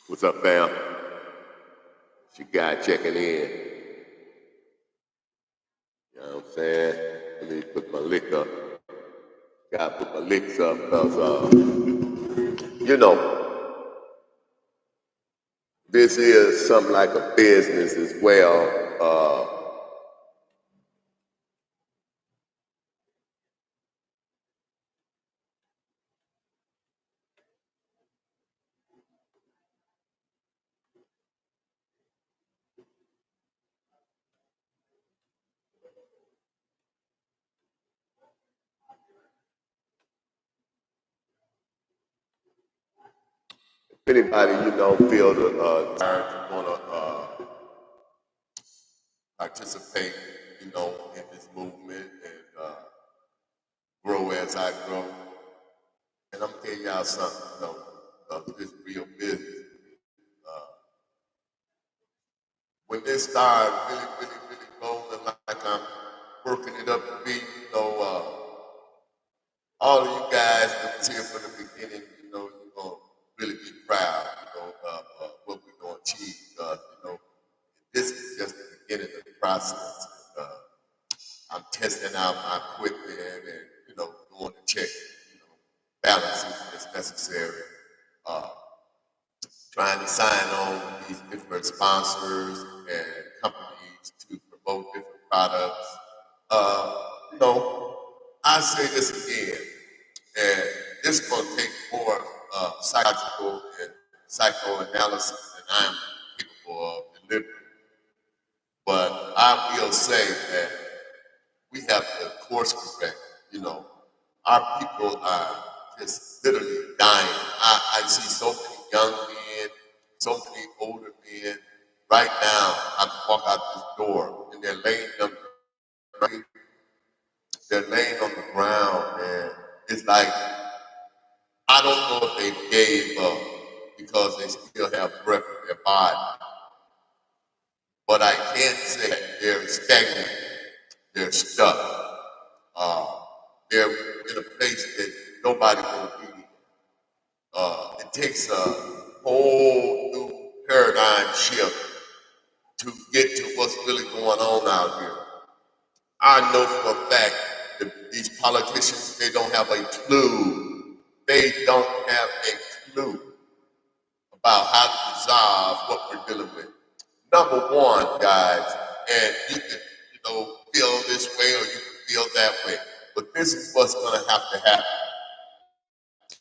What's up, fam? It's your guy checking in. You know what I'm saying? Let me put my lick up. Gotta put my licks up because, this is something like a business as well. If anybody, feel the desire to want to participate, in this movement and grow as I grow. And I'm telling y'all something, this real business. When this started really rolling like I'm working it up to be, all of you guys that was here from the beginning, you're going to really be proud, of what we're going to achieve. This is just the beginning of the process. I'm testing out my equipment and, doing the checks, balances as necessary. Trying to sign on with these different sponsors and companies to promote different products. I say this again, and this is going to take more psychological and psychoanalysis than I'm capable of delivering. But I will say that we have to course correct. Our people are just literally dying. I see so many young men, so many older men. Right now, I can walk out this door and they're laying on the ground, and it's like I don't know if they gave up because they still have breath in their body. But I can't say they're stagnant. They're stuck. They're in a place that nobody will be. It takes a whole new paradigm shift to get to what's really going on out here. I know for a fact that these politicians, they don't have a clue. They don't have a clue about how to resolve what we're dealing with. Number one, guys, and you can, feel this way or you can feel that way, but this is what's going to have to happen.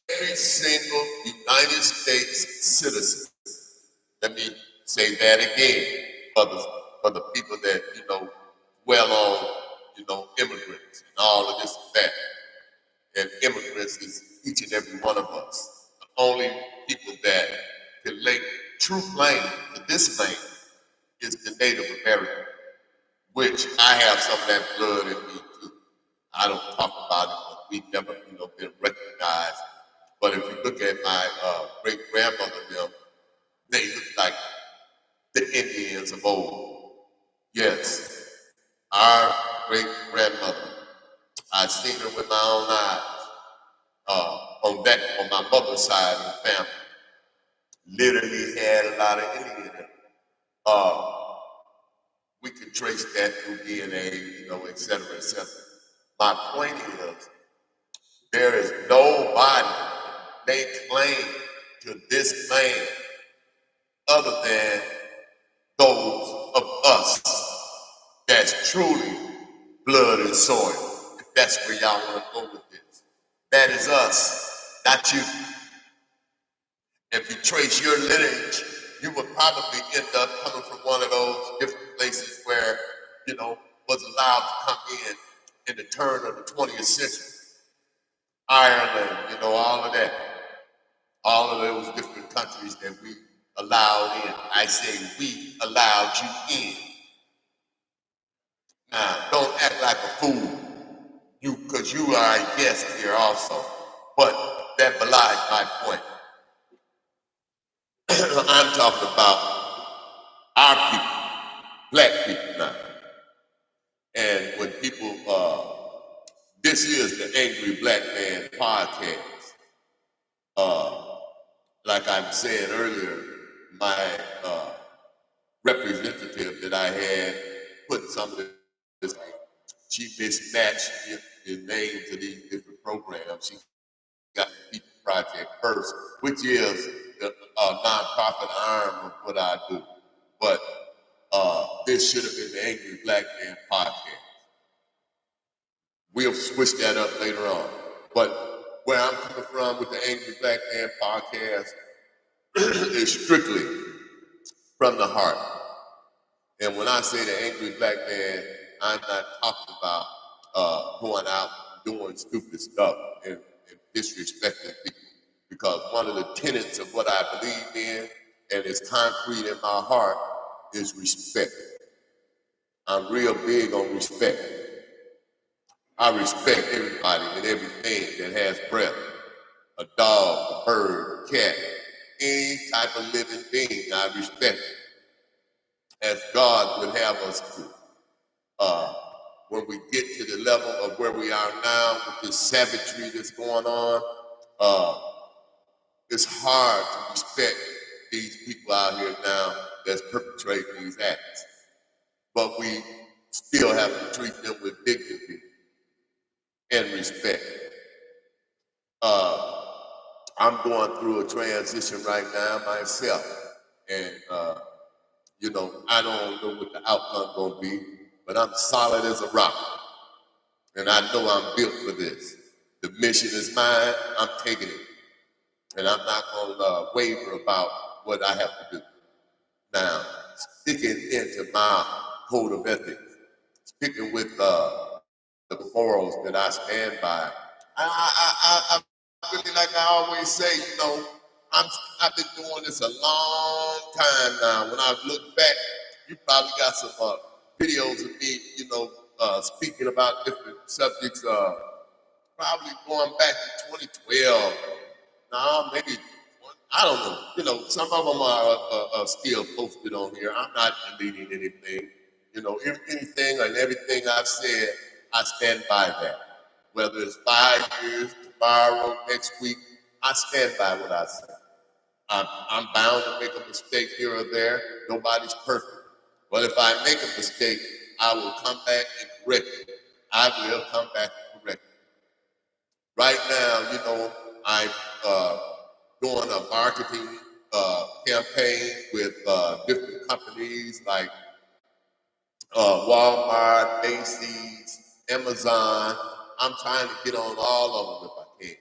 Every single United States citizen, let me say that again for the people that, dwell on, immigrants and all of this and that. And immigrants is each and every one of us. The only people that can lay true claim to this land is the Native American, which I have some of that blood in me too. I don't talk about it, but we've never, been recognized. But if you look at my great grandmother, they look like the Indians of old. Yes, our great grandmother. I've seen her with my own eyes. On my mother's side of the family, literally had a lot of Indian in her. We could trace that through DNA, et cetera, et cetera. My point is, there is nobody they claim to this land other than those of us that's truly blood and soil. If that's where y'all want to go with this, that is us, not you. If you trace your lineage, you would probably end up coming from one of those different places where, was allowed to come in the turn of the 20th century. Ireland, all of that. All of those different countries that we allowed in. I say we allowed you in. Now, don't act like a fool, because you are a guest here also. But that belies my point. I'm talking about our people, black people now. And when people, this is the Angry Black Man podcast. Like I was saying earlier, my representative that I had put some of this, she mismatched the names of these different programs. She got the People Project first, which is the nonprofit arm of what I do. But this should have been the Angry Black Man podcast. We'll switch that up later on. But where I'm coming from with the Angry Black Man podcast is strictly from the heart. And when I say the Angry Black Man, I'm not talking about going out and doing stupid stuff and disrespecting people. Because one of the tenets of what I believe in and is concrete in my heart is respect. I'm real big on respect. I respect everybody and everything that has breath. A dog, a bird, a cat, any type of living being, I respect as God would have us to. When we get to the level of where we are now with this savagery that's going on, it's hard to respect these people out here now that's perpetrating these acts. But we still have to treat them with dignity and respect. I'm going through a transition right now myself. And, I don't know what the outcome gonna be, but I'm solid as a rock. And I know I'm built for this. The mission is mine, I'm taking it. And I'm not gonna waver about what I have to do. Now, sticking into my code of ethics, sticking with the morals that I stand by. I really, like I always say, I've been doing this a long time now. When I look back, you probably got some videos of me, speaking about different subjects, probably going back to 2012. No, maybe, I don't know. Some of them are still posted on here. I'm not deleting anything. Anything and everything I've said, I stand by that. Whether it's 5 years, tomorrow, next week, I stand by what I say. I'm bound to make a mistake here or there. Nobody's perfect. But if I make a mistake, I will come back and correct it. I will come back and correct it. Right now, I'm doing a marketing campaign with different companies like Walmart, Macy's, Amazon. I'm trying to get on all of them if I can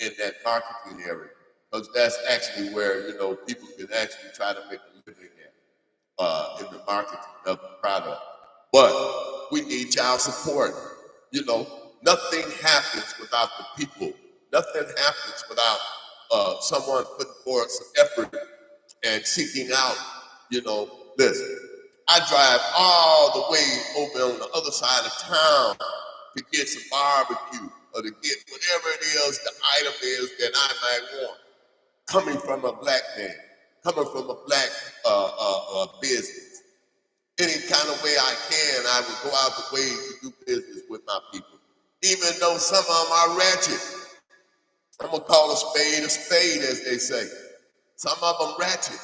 in that marketing area, because that's actually where people can actually try to make a living at in the marketing of the product. But we need y'all support. Nothing happens without the people. Nothing happens without someone putting forth some effort and seeking out. Listen. I drive all the way over on the other side of town to get some barbecue or to get whatever it is the item is that I might want. Coming from a black man, coming from a black business. Any kind of way I can, I would go out the way to do business with my people. Even though some of them are ratchet. I'm going to call a spade, as they say. Some of them ratchet.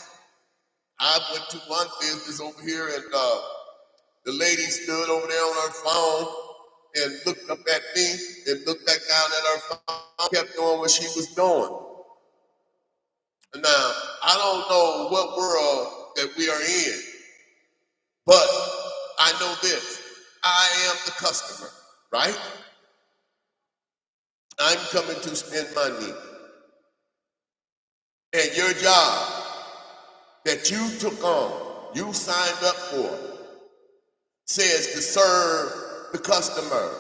I went to one business over here and the lady stood over there on her phone and looked up at me and looked back down at her phone, kept doing what she was doing. Now, I don't know what world that we are in, but I know this. I am the customer, right? I'm coming to spend money. And your job that you took on, you signed up for, says to serve the customer.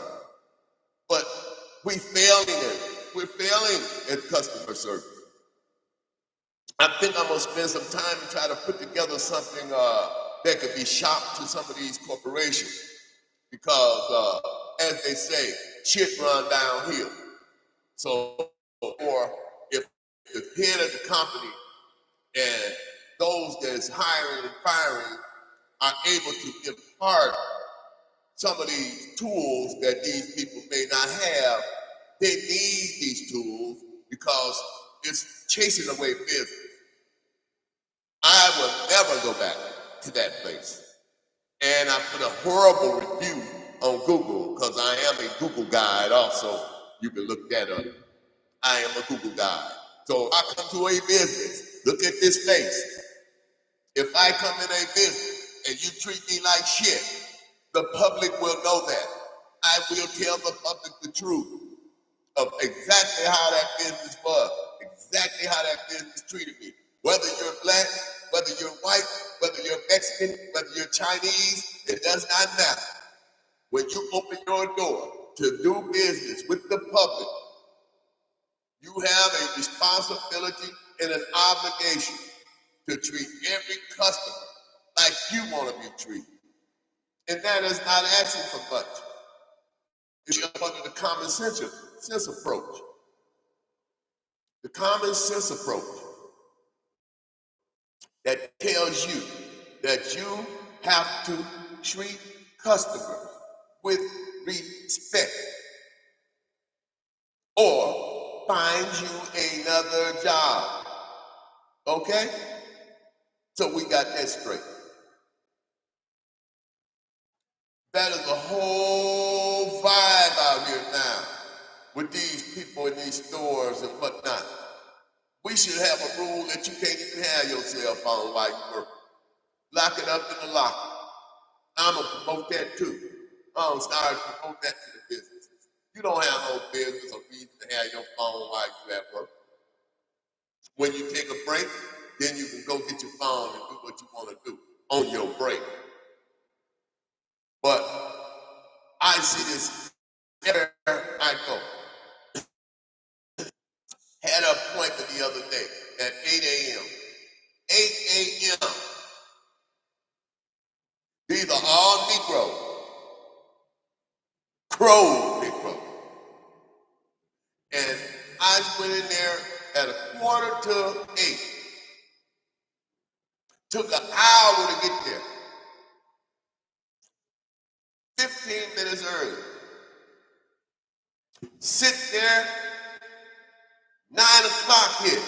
But we're failing at customer service. I think I'm gonna spend some time to try to put together something that could be shopped to some of these corporations. Because as they say, shit run downhill. So, or if the head of the company and those that's hiring and firing are able to impart some of these tools that these people may not have, they need these tools because it's chasing away business. I never go back to that place. And I put a horrible review on Google because I am a Google guide also. You can look that up. I am a Google guide. So if I come to a business, look at this face. If I come in a business and you treat me like shit, the public will know that. I will tell the public the truth of exactly how that business was, exactly how that business treated me. Whether you're black, whether you're white, whether you're Mexican, whether you're Chinese, it does not matter. When you open your door to do business with the public, you have a responsibility and an obligation to treat every customer like you want to be treated. And that is not asking for much. It's under the common sense approach. The common sense approach that tells you that you have to treat customers with respect or find you another job. Okay? So we got that straight. That is a whole vibe out here now with these people in these stores and whatnot. We should have a rule that you can't even have your cell phone while you work. Lock it up in the locker. I'm going to promote that too. I'm going to start to promote that to the businesses. You don't have no business or reason to have your phone while you're at work. When you take a break, then you can go get your phone and do what you want to do on your break. But I see this everywhere I go. Had an appointment the other day at 8 a.m. 8 a.m. These are all Negroes. Crow Negro. And I went in there at 7:45. Took an hour to get there. 15 minutes early. Sit there, 9 o'clock hit.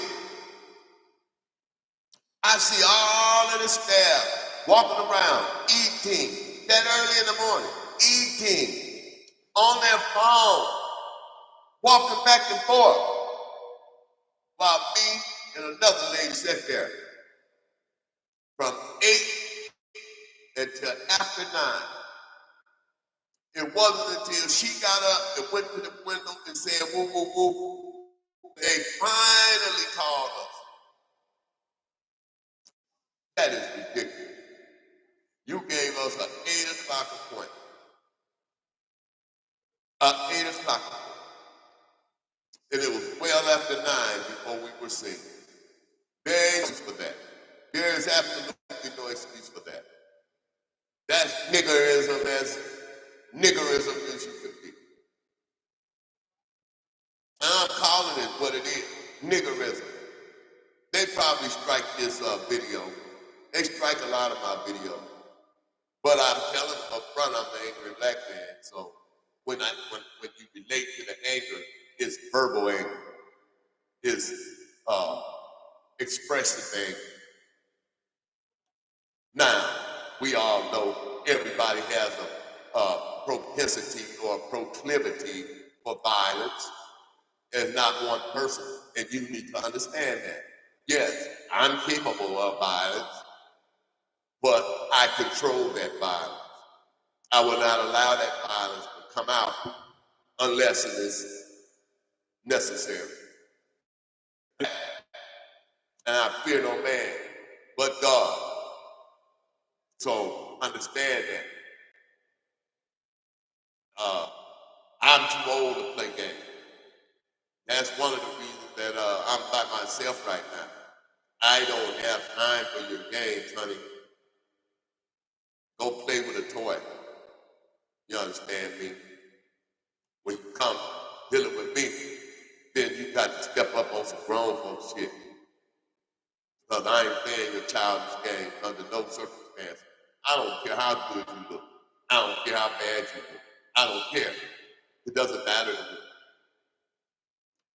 I see all of the staff walking around, eating, that early in the morning, eating, on their phone, walking back and forth, while me and another lady sat there from 8 until after 9. It wasn't until she got up and went to the window and said, woo, woo, woo, they finally called us. That is ridiculous. You gave us an 8 o'clock appointment. An 8 o'clock appointment. And it was well after 9 before we were seen. There ain't excuse for that. There is absolutely no excuse for that. That's niggerism as you could be. And I'm calling it what it is, niggerism. They probably strike this video. They strike a lot of my videos. But I'm telling them up front, I'm an angry black man. So when you relate to the anger, it's verbal anger. It's expressive anger. Now, we all know everybody has a propensity or a proclivity for violence. There's not one person, and you need to understand that. Yes, I'm capable of violence, but I control that violence. I will not allow that violence to come out unless it is necessary. And I fear no man but God. So understand that. I'm too old to play games. That's one of the reasons that I'm by myself right now. I don't have time for your games, honey. Go play with a toy. You understand me? When you come dealing with me, then you got to step up on some grown folks shit. Because I ain't playing your childish games under no circumstance. I don't care how good you look. I don't care how bad you look. I don't care. It doesn't matter to me.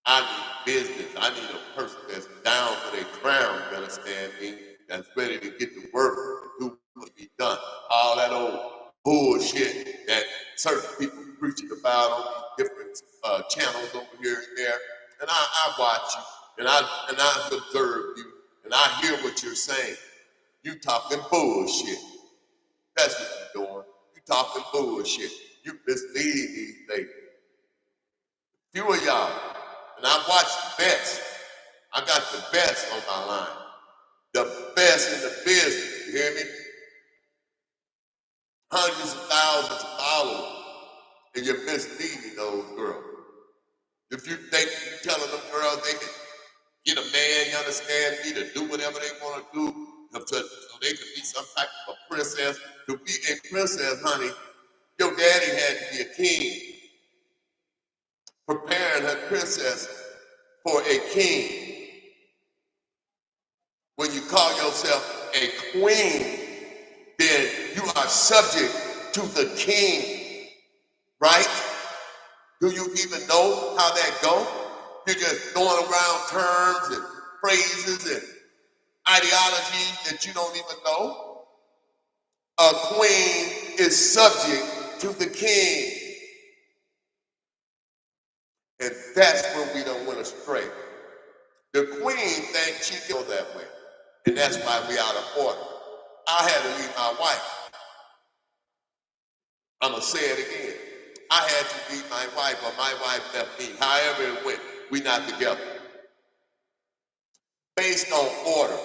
I mean, business. I need a person that's down for their crown, you understand me? That's ready to get to work and do what needs to be done. All that old bullshit that certain people preaching about on these different channels over here and there. And I watch you, and I observe you, and I hear what you're saying. You talking bullshit. That's what you're doing. You talking bullshit. You misleading these ladies. Few of y'all, and I watch the best. I got the best on my line. The best in the business. You hear me? Hundreds of thousands of followers. And you're misleading those girls. If you think you're telling them girls they can get a man, you understand me, to do whatever they want to do, so they can be some type of a princess. To be a princess, honey, your daddy had to be a king, preparing her princess for a king. When you call yourself a queen, then you are subject to the king, right? Do you even know how that goes? You're just throwing around terms and phrases and ideologies that you don't even know. A queen is subject to the king. And that's when we don't went astray. The queen thinks she can go that way. And that's why we out of order. I had to leave my wife. I'm going to say it again. I had to leave my wife, or my wife left me. However it went, we not together. Based on order.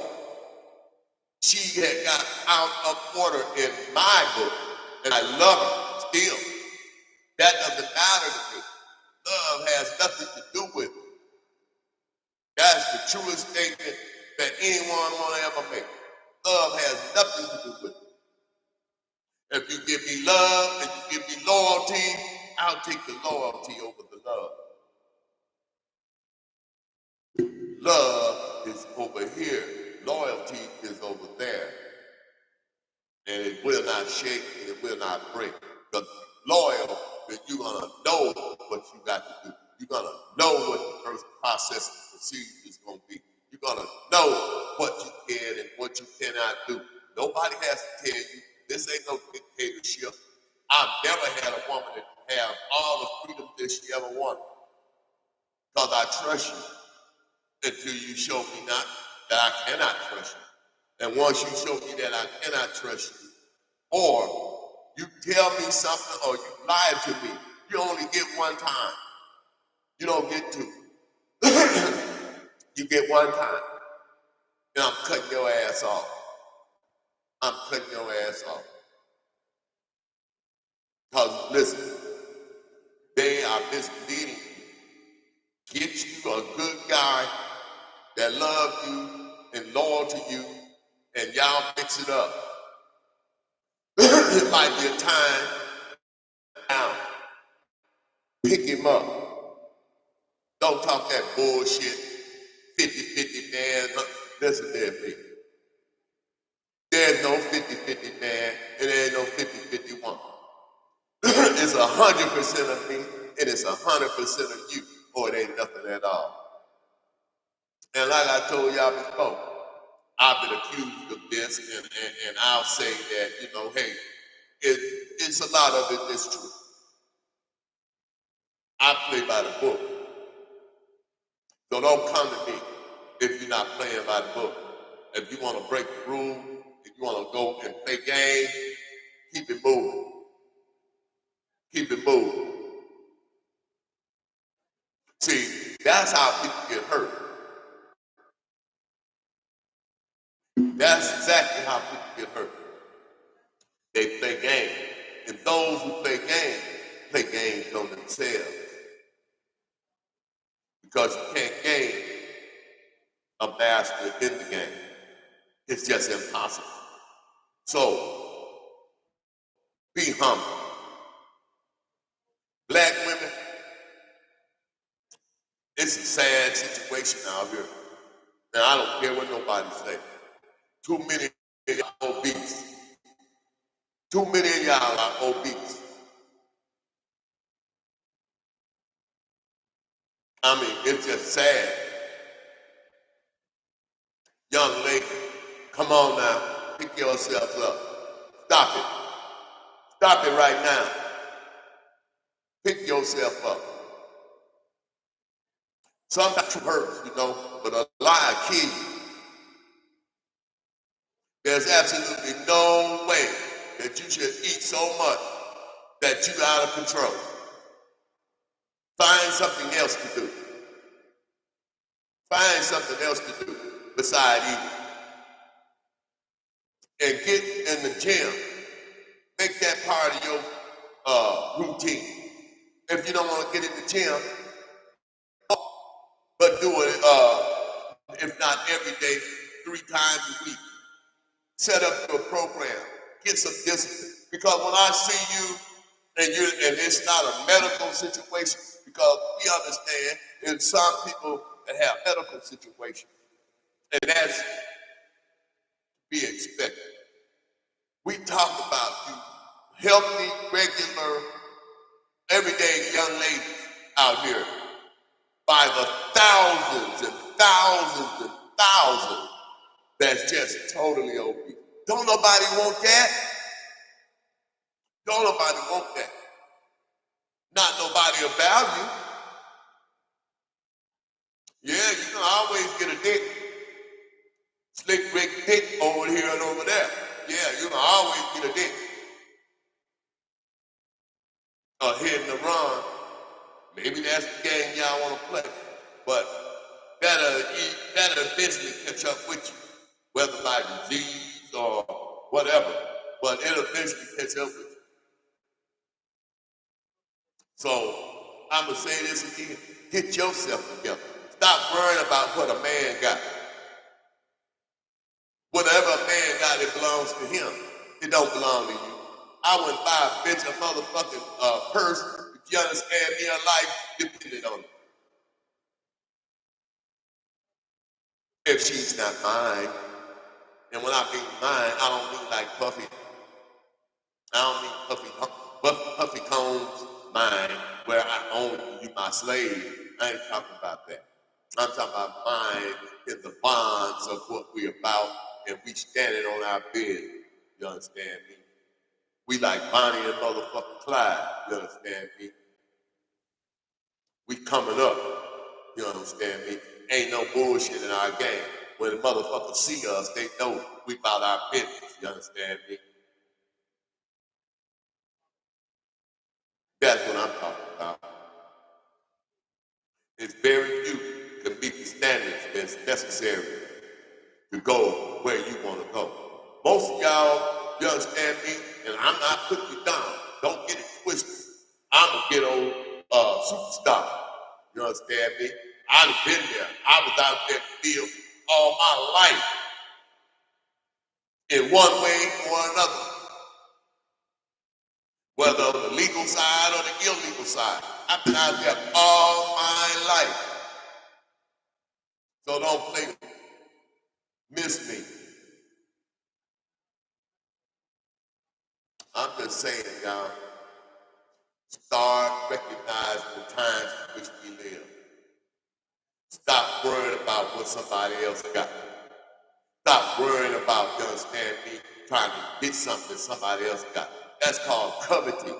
She had got out of order in my book. And I love her still. That doesn't matter to me. Love has nothing to do with it. That's the truest statement that anyone want to ever make. Love has nothing to do with it. If you give me love and you give me loyalty, I'll take the loyalty over the love. Love is over here. Loyalty is over there. And it will not shake and it will not break. Because loyal, then you're going to know what you got to do. You're going to know what the first process and procedure is going to be. You're going to know what you can and what you cannot do. Nobody has to tell you. This ain't no dictatorship. I've never had a woman that have all the freedom that she ever wanted. Because I trust you until you show me not that I cannot trust you. And once you show me that I cannot trust you, or you tell me something or you lie to me, you only get one time. You don't get two. You get one time. And I'm cutting your ass off. I'm cutting your ass off. Because listen, they are misleading you. Get you a good guy that loves you and loyal to you, and y'all mix it up. It might be a time now. Pick him up. Don't talk that bullshit. 50-50 man. Listen there, me. There's no 50-50 man, and there ain't no 50-50 woman. It's 100% of me, and it's 100% of you, or it ain't nothing at all. And like I told y'all before, I've been accused of this, and I'll say that, you know, hey, it's a lot of it that's true. I play by the book. So don't come to me if you're not playing by the book. If you want to break the rule, if you want to go and play games, keep it moving. Keep it moving. See, that's how people get hurt. That's exactly how people get hurt. They play games. And those who play games on themselves. Because you can't gain a master in the game. It's just impossible. So, be humble. Black women, it's a sad situation out here. And I don't care what nobody say. Too many of y'all obese. Too many of y'all are obese. I mean, it's just sad. Young lady, come on now, pick yourself up. Stop it. Stop it right now. Pick yourself up. Sometimes it hurts, but a lie kills you. There's absolutely no way that you should eat so much that you're out of control. Find something else to do. Find something else to do besides eating. And get in the gym. Make that part of your routine. If you don't want to get in the gym, but do it, if not every day, 3 times a week. Set up your program. Get some discipline. Because when I see you, and it's not a medical situation, because we understand there's some people that have medical situations, and that's to be expected. We talk about you, healthy, regular, everyday young ladies out here by the thousands and thousands and thousands that's just totally obese. Don't nobody want that. Don't nobody want that. Not nobody about you. Yeah, you can always get a dick. Slick Rick dick over here and over there. Yeah, you can always get a dick. Hitting the run. Maybe that's the game y'all want to play. But that'll eventually catch up with you. Whether by disease or whatever. But it'll eventually catch up with you. So, I'm going to say this again. Get yourself together. Stop worrying about what a man got. Whatever a man got, it belongs to him. It don't belong to you. I wouldn't buy a bitch a motherfucking purse, if you understand me, a life depended on it. If she's not mine, and when I mean mine, I don't mean like Puffy. I don't mean Puffy Combs, mine, where I own you, my slave. I ain't talking about that. I'm talking about mine in the bonds of what we about, and we standing on our bed. You understand me? We like Bonnie and motherfucking Clyde. You understand me? We coming up. You understand me? Ain't no bullshit in our game. When the motherfuckers see us, they know we about our business. You understand me? That's what I'm talking about. It's very few can meet the standards that's necessary to go where you want to go. Most of y'all, you understand me? And I'm not putting you down. Don't get it twisted. I'm a ghetto superstar. You understand me? I've been there. I was out there in the field all my life. In one way or another. Whether on the legal side or the illegal side. I've been out there all my life. So don't play with me. Miss me. I'm just saying, y'all, start recognizing the times in which we live. Stop worrying about what somebody else got. Stop worrying about, you understand me, trying to get something somebody else got. That's called coveting.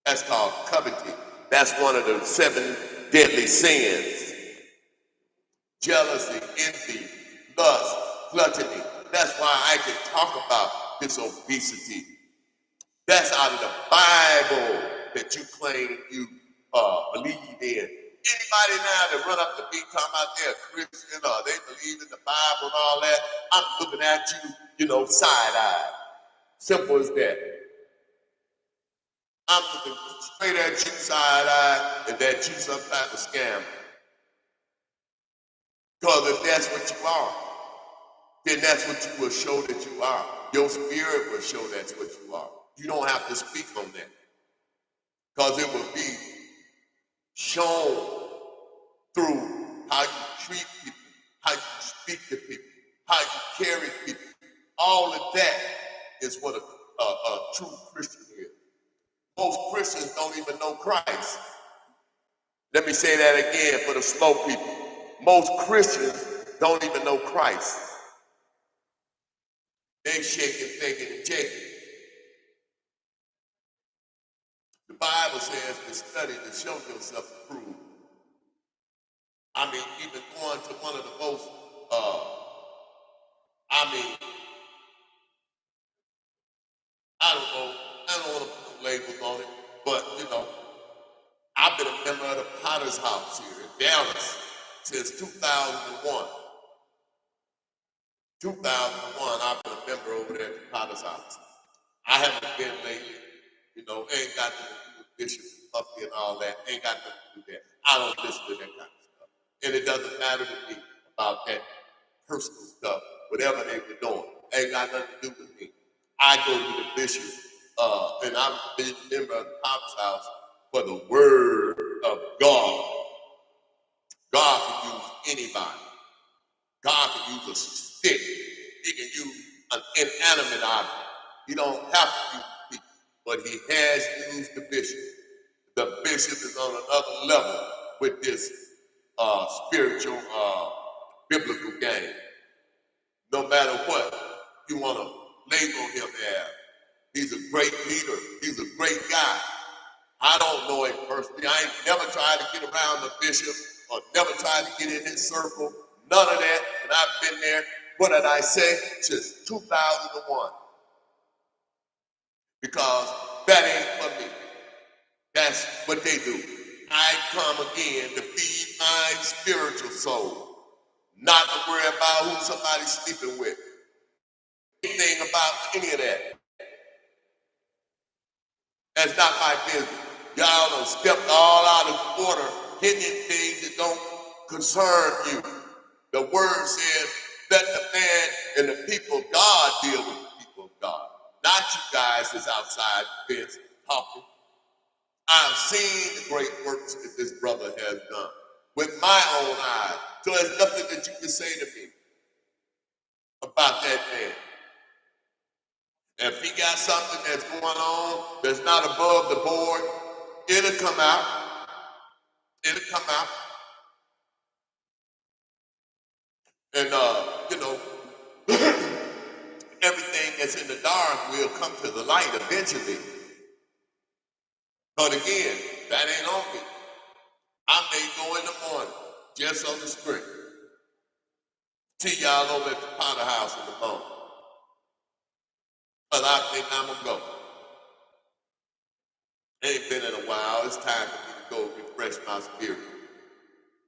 That's called coveting. That's one of the 7 deadly sins. Jealousy, envy, lust, gluttony. That's why I can talk about this obesity. That's out of the Bible that you claim you believe in. Anybody now that run up to me talking about they're a Christian or they believe in the Bible and all that, I'm looking at you, side-eyed. Simple as that. I'm looking straight at you side-eyed and that you some type of scam. Because if that's what you are, then that's what you will show that you are. Your spirit will show that's what you are. You don't have to speak on that. Because it will be shown through how you treat people, how you speak to people, how you carry people. All of that is what a true Christian is. Most Christians don't even know Christ. Let me say that again for the slow people. Most Christians don't even know Christ. They shaking, faking, and taking. The Bible says to study to show yourself approved. I mean, even going to one of the most, I mean, I don't know, I don't want to put no labels on it, but you know, I've been a member of the Potter's House here in Dallas since 2001. 2001, I've been a member over there at the Potter's House. I haven't been lately, you know, ain't got nothing to do with Bishop Puffy and all that, ain't got nothing to do with that. I don't listen to that kind of stuff. And it doesn't matter to me about that personal stuff, whatever they were doing, ain't got nothing to do with me. I go to the bishop, and I've been a member of the Potter's House for the word of God. God can use anybody. God can use a stick. He can use an inanimate object. He don't have to use people, but he has used the bishop. The bishop is on another level with this spiritual, biblical game. No matter what you want to label him as, he's a great leader. He's a great guy. I don't know him personally. I ain't never tried to get around the bishop or never tried to get in his circle. None of that. And I've been there, what did I say? Since 2001. Because that ain't for me. That's what they do. I come again to feed my spiritual soul. Not to worry about who somebody's sleeping with. Anything about any of that. That's not my business. Y'all done stepped all out of order, getting in things that don't concern you. The word says, let the man and the people of God deal with the people of God. Not you guys that's outside the fence talking. I've seen the great works that this brother has done with my own eyes. So there's nothing that you can say to me about that man. If he got something that's going on that's not above the board, it'll come out. It'll come out. And, you know, everything that's in the dark will come to the light eventually. But again, that ain't on me. I may go in the morning just on the strength. See y'all over at the Potter House in the morning. But I think I'm going to go. Ain't been in a while. It's time for me to go refresh my spirit.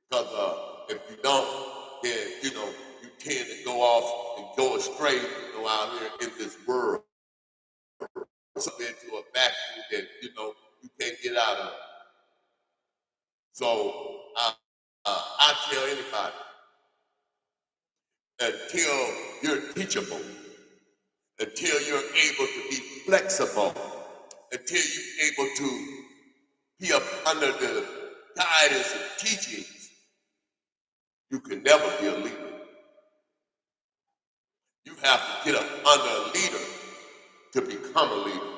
Because if you don't, then, you know, you tend to go off and go astray, you know, out here in this world. Into a vacuum that, you know, you can't get out of. So I tell anybody, until you're teachable, until you're able to be flexible, until you're able to be up under the guidance of teachings, you can never be a leader. You have to get up under a leader to become a leader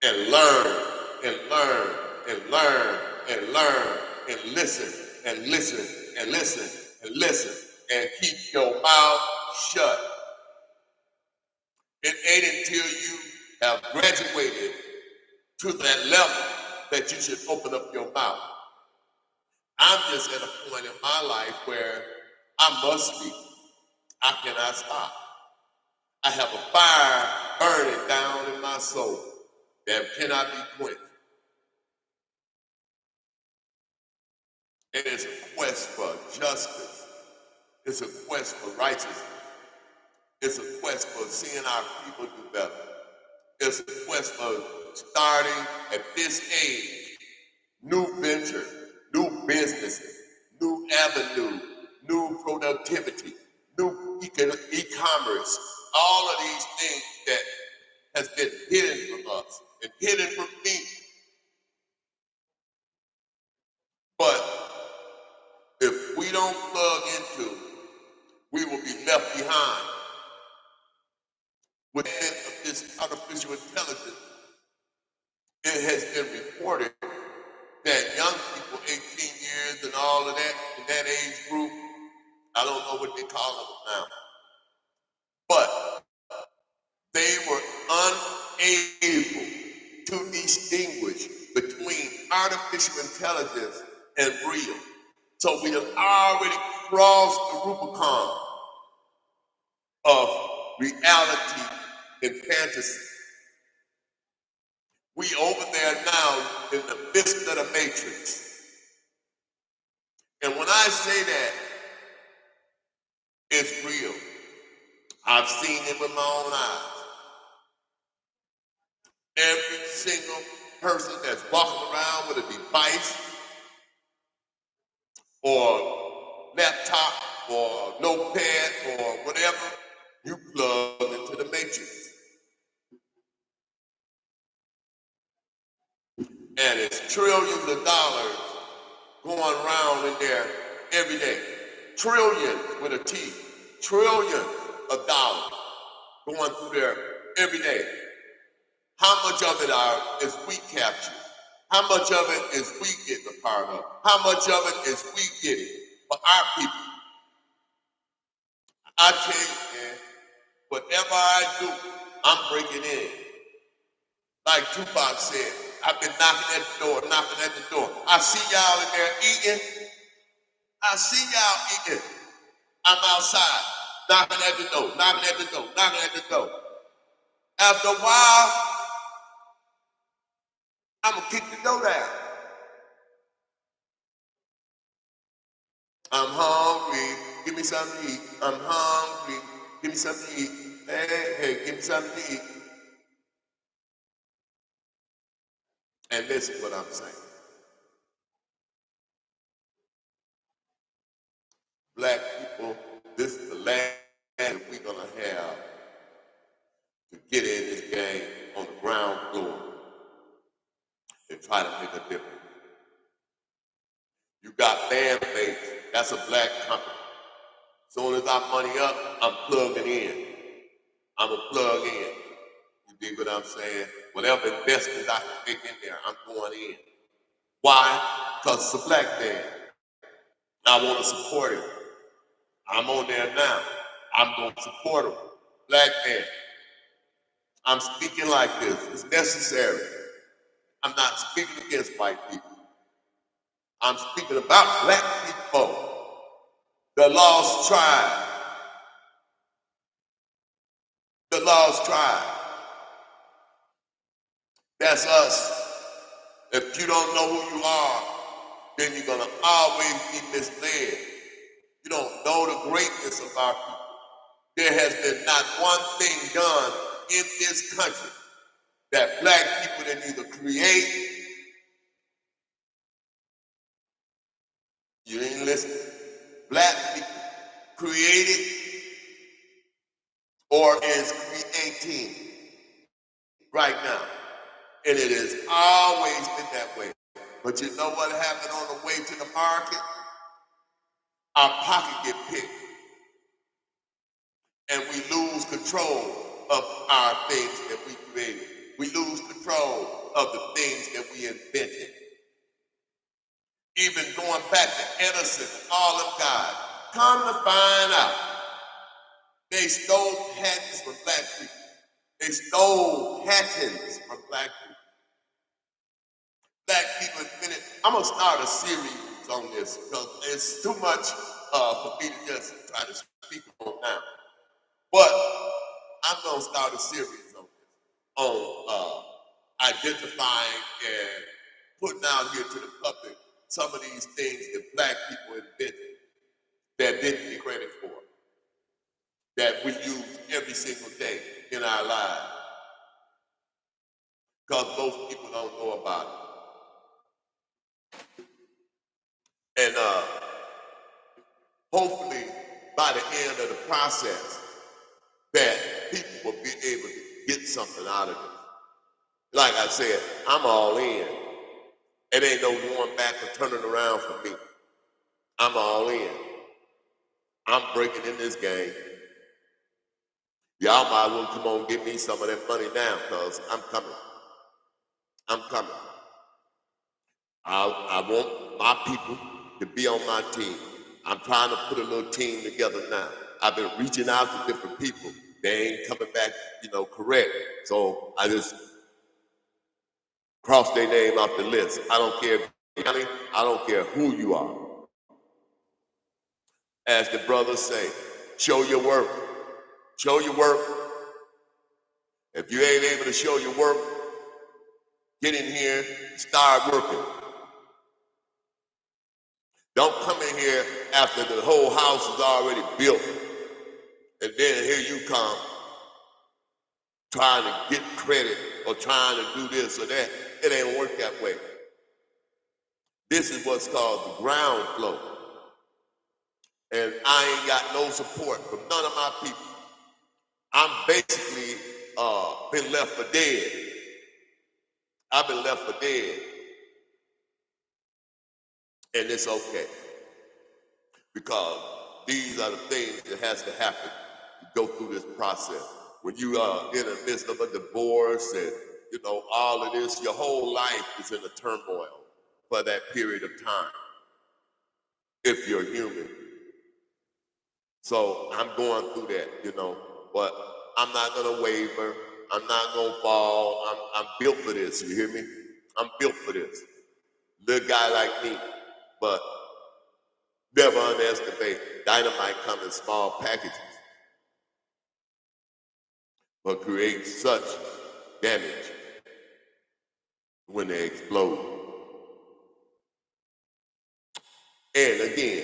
and learn and learn and learn and learn and listen and listen and listen and listen and keep your mouth shut. It ain't until you have graduated to that level that you should open up your mouth. I'm just at a point in my life where I must speak. I cannot stop. I have a fire burning down in my soul that cannot be quenched. And it's a quest for justice. It's a quest for righteousness. It's a quest for seeing our people do better. It's a quest for starting at this age, new venture, new businesses, new avenue, new productivity, new e-commerce, all of these things that has been hidden from us and hidden from me. But if we don't plug into, we will be left behind. With the advent of this artificial intelligence, it has been reported that young people people 18 years and all of that in that age group. I don't know what they call them now. But they were unable to distinguish between artificial intelligence and real. So we have already crossed the Rubicon of reality and fantasy. We over there now in the midst of the matrix. And when I say that, it's real. I've seen it with my own eyes. Every single person that's walking around with a device or laptop or notepad or whatever, you plug into the matrix. And it's trillions of dollars going around in there every day. Trillions with a T. Trillions of dollars going through there every day. How much of it is we captured? How much of it is we getting a part of? How much of it is we getting for our people? I tell you, man, whatever I do, I'm breaking in. Like Tupac said, I've been knocking at the door, knocking at the door. I see y'all in there eating. I see y'all eating. I'm outside, knocking at the door, knocking at the door, knocking at the door. After a while, I'm gonna kick the door down. I'm hungry, give me something to eat. I'm hungry, give me something to eat. Hey, give me something to eat. And listen what I'm saying. Black people, this is the land that we're gonna have to get in this game on the ground floor and try to make a difference. You got fan base, that's a black company. Soon as I money up, I'm plugging in. I'm a plug in. You dig what I'm saying? Whatever investments I can make in there, I'm going in. Why? Because it's a black man. I want to support him. I'm on there now. I'm going to support him. Black man. I'm speaking like this. It's necessary. I'm not speaking against white people. I'm speaking about black people. The lost tribe. The lost tribe. That's us. If you don't know who you are, then you're going to always be misled. You don't know the greatness of our people. There has been not one thing done in this country that black people didn't either create, you ain't listening, black people created or is creating right now. And it has always been that way. But you know what happened on the way to the market? Our pocket get picked. And we lose control of our things that we created. We lose control of the things that we invented. Even going back to Edison and all of guys, come to find out, they stole patents from black people. They stole patents from black people. Black people invented. I'm gonna start a series on this because it's too much for me to just try to speak on now. But I'm gonna start a series on identifying and putting out here to the public some of these things that black people invented that didn't get credit for, that we use every single day in our lives. Because most people don't know about it. And hopefully by the end of the process that people will be able to get something out of it. Like I said, I'm all in. It ain't no going back or turning around for me. I'm all in. I'm breaking in this game. Y'all might well come on and give me some of that money now, because I'm coming. I'm coming. I won't my people to be on my team. I'm trying to put a little team together now. I've been reaching out to different people. They ain't coming back, correct. So I just cross their name off the list. I don't care if you're county, I don't care who you are. As the brothers say, show your work. Show your work. If you ain't able to show your work, get in here, start working. Don't come in here after the whole house is already built. And then here you come trying to get credit or trying to do this or that. It ain't work that way. This is what's called the ground floor. And I ain't got no support from none of my people. I'm basically been left for dead. I've been left for dead. And it's okay. Because these are the things that has to happen to go through this process. When you are in the midst of a divorce and, all of this, your whole life is in a turmoil for that period of time, if you're human. So I'm going through that, but I'm not gonna waver. I'm not gonna fall. I'm built for this, you hear me? I'm built for this. Little guy like me, but never underestimate dynamite come in small packages, but create such damage when they explode. And again,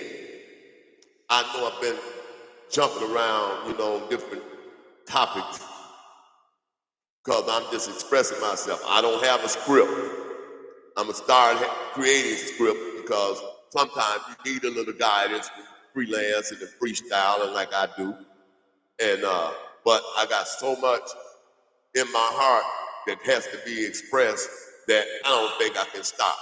I know I've been jumping around, different topics because I'm just expressing myself. I don't have a script. I'm gonna start creating a script because sometimes you need a little guidance with freelance and the freestyling like I do. And but I got so much in my heart that has to be expressed that I don't think I can stop.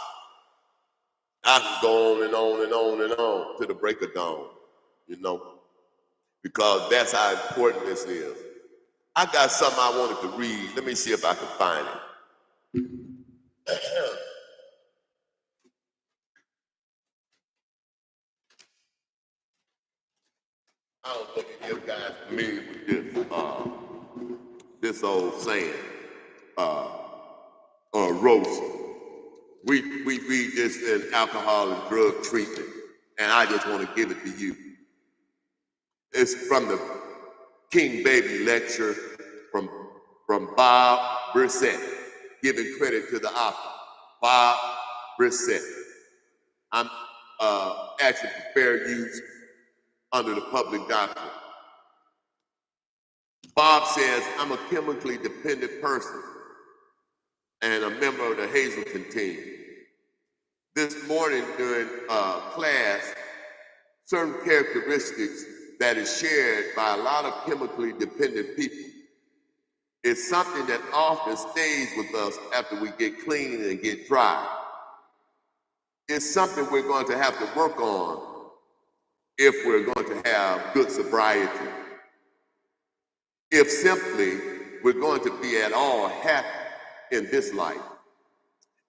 I can go on and on and on and on to the break of dawn, because that's how important this is. I got something I wanted to read. Let me see if I can find it. I don't know if you guys are familiar with this old saying, roast. We read this in alcohol and drug treatment, and I just want to give it to you. It's from the King Baby lecture from Bob Brissett, giving credit to the author, Bob Brissett. I'm actually for fair use under the public doctrine. Bob says, I'm a chemically dependent person and a member of the Hazelton team. This morning during class, certain characteristics that is shared by a lot of chemically dependent people is something that often stays with us after we get clean and get dry. It's something we're going to have to work on if we're going to have good sobriety. If simply we're going to be at all happy in this life.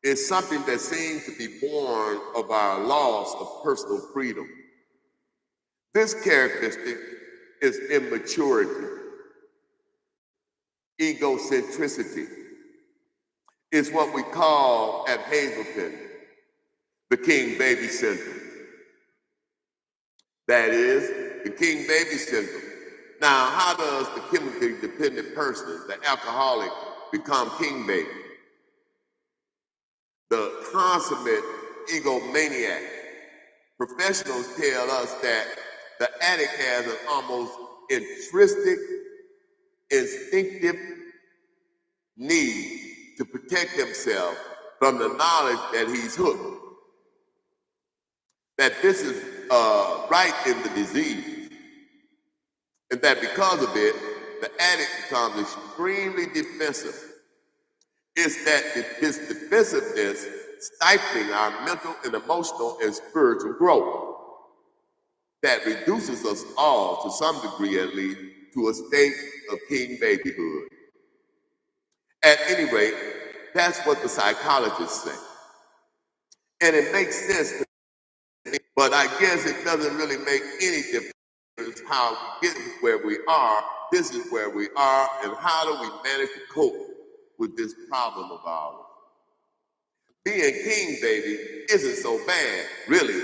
It's something that seems to be born of our loss of personal freedom. This characteristic is immaturity, egocentricity. It's what we call at Hazelton the King Baby Syndrome. That is the King Baby Syndrome. Now, how does the chemically dependent person, the alcoholic, become King Baby? The consummate egomaniac. Professionals tell us that the addict has an almost intrinsic, instinctive need to protect himself from the knowledge that he's hooked. That this is right in the disease. And that because of it, the addict becomes extremely defensive. It's that this defensiveness stifling our mental and emotional and spiritual growth that reduces us all, to some degree at least, to a state of king babyhood. At any rate, that's what the psychologists say. And it makes sense But I guess it doesn't really make any difference how we get where we are. This is where we are, and how do we manage to cope with this problem of ours? Being king, baby, isn't so bad, really,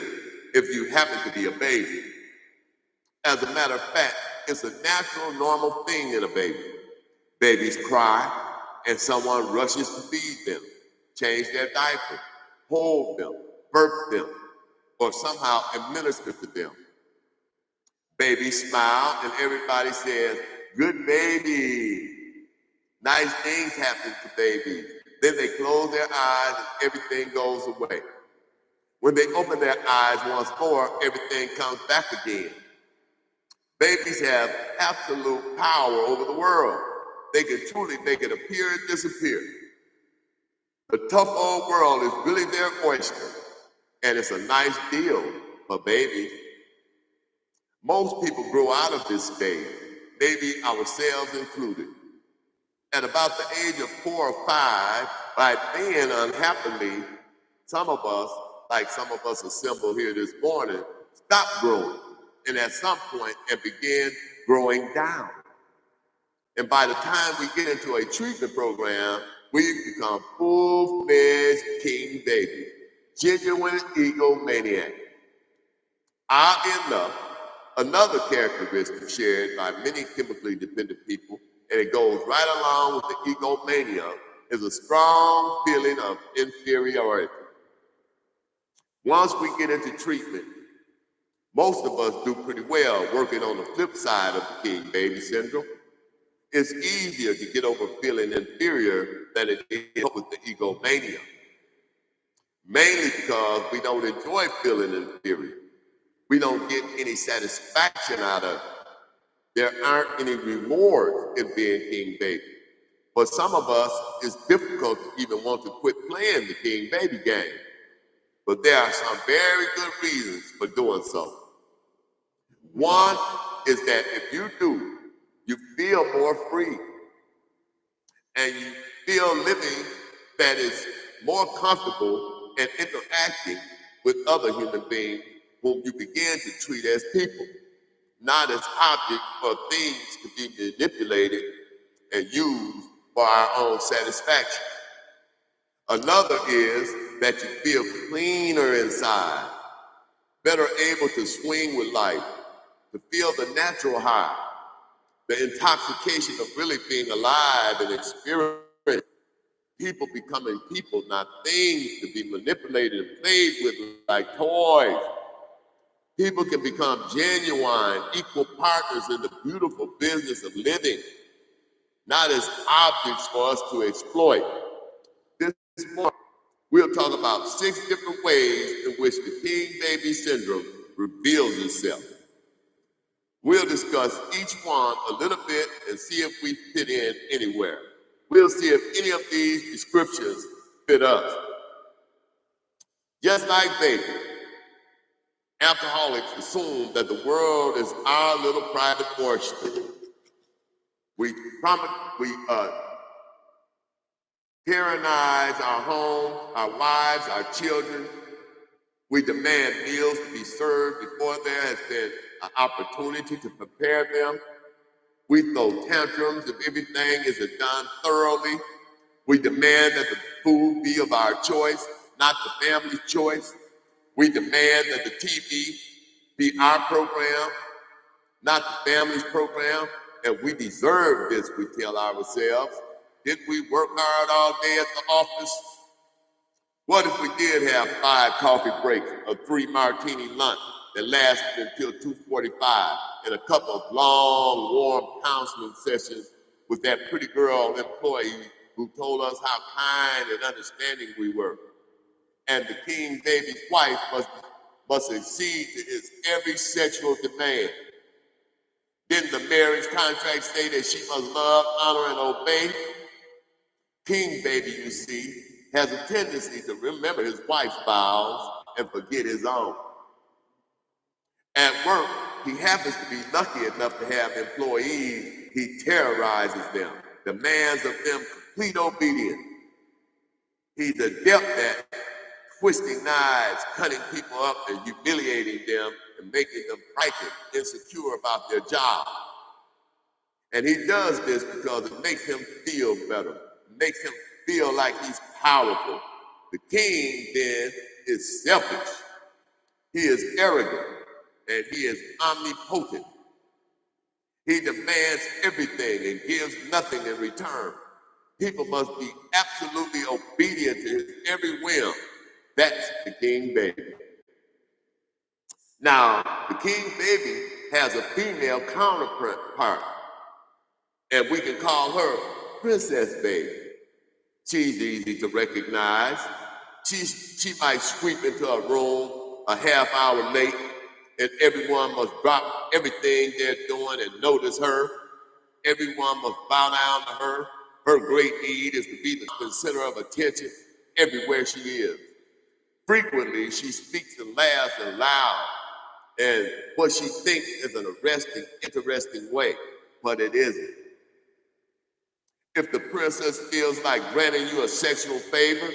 if you happen to be a baby. As a matter of fact, it's a natural, normal thing in a baby. Babies cry, and someone rushes to feed them, change their diaper, hold them, burp them, or somehow administer to them. Babies smile, and everybody says, "Good baby." Nice things happen to babies. Then they close their eyes and everything goes away. When they open their eyes once more, everything comes back again. Babies have absolute power over the world. They can truly make it appear and disappear. The tough old world is really their oyster, and it's a nice deal for babies. Most people grow out of this stage, maybe ourselves included. At about the age of 4 or 5, by then, unhappily, some of us, like some of us assembled here this morning, stop growing, and at some point, and begin growing down. And by the time we get into a treatment program, we become full-fledged king babies, genuine egomaniacs. Oddly enough, another characteristic shared by many chemically dependent people, and it goes right along with the egomania, is a strong feeling of inferiority. Once we get into treatment, most of us do pretty well working on the flip side of the king baby syndrome. It's easier to get over feeling inferior than it is with the egomania, mainly because we don't enjoy feeling inferior. We don't get any satisfaction out of it. There aren't any rewards in being king baby. For some of us, it's difficult to even want to quit playing the king baby game. But there are some very good reasons for doing so. One is that if you do, you feel more free, and you feel living that is more comfortable and interacting with other human beings whom you begin to treat as people, not as objects or things to be manipulated and used for our own satisfaction. Another is that you feel cleaner inside, better able to swing with life, to feel the natural high, the intoxication of really being alive and experiencing people becoming people, not things to be manipulated and played with like toys. People can become genuine, equal partners in the beautiful business of living, not as objects for us to exploit. This morning, we'll talk about 6 different ways in which the king baby syndrome reveals itself. We'll discuss each one a little bit and see if we fit in anywhere. We'll see if any of these descriptions fit us. Just like baby, alcoholics assume that the world is our little private orchard. We tyrannize our homes, our wives, our children. We demand meals to be served before there has been an opportunity to prepare them. We throw tantrums if everything isn't done thoroughly. We demand that the food be of our choice, not the family's choice. We demand that the TV be our program, not the family's program. And we deserve this, we tell ourselves. Didn't we work hard all day at the office? What if we did have 5 coffee breaks, a 3 martini lunch that lasted until 2:45, and a couple of long, warm counseling sessions with that pretty girl employee who told us how kind and understanding we were? And the king baby's wife must accede to his every sexual demand. Didn't the marriage contract say that she must love, honor, and obey? King baby, you see, has a tendency to remember his wife's vows and forget his own. At work, he happens to be lucky enough to have employees. He terrorizes them, demands of them complete obedience. He's adept at twisting knives, cutting people up and humiliating them and making them frightened, insecure about their job. And he does this because it makes him feel better. It makes him feel like he's powerful. The king then is selfish. He is arrogant and he is omnipotent. He demands everything and gives nothing in return. People must be absolutely obedient to his every whim. That's the king baby. Now, the king baby has a female counterpart, and we can call her Princess Baby. She's easy to recognize. She might sweep into a room a half hour late, and everyone must drop everything they're doing and notice her. Everyone must bow down to her. Her great need is to be the center of attention everywhere she is. Frequently, she speaks and laughs and loud, and what she thinks is an interesting way, but it isn't. If the princess feels like granting you a sexual favor,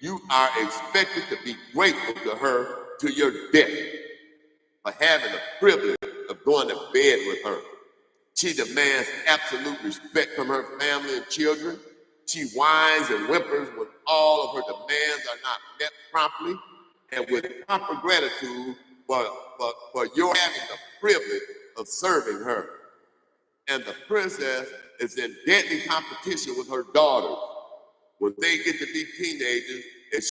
you are expected to be grateful to her to your death for having the privilege of going to bed with her. She demands absolute respect from her family and children. She whines and whimpers when all of her demands are not met promptly, and with proper gratitude for your having the privilege of serving her. And the princess is in deadly competition with her daughters. When they get to be teenagers,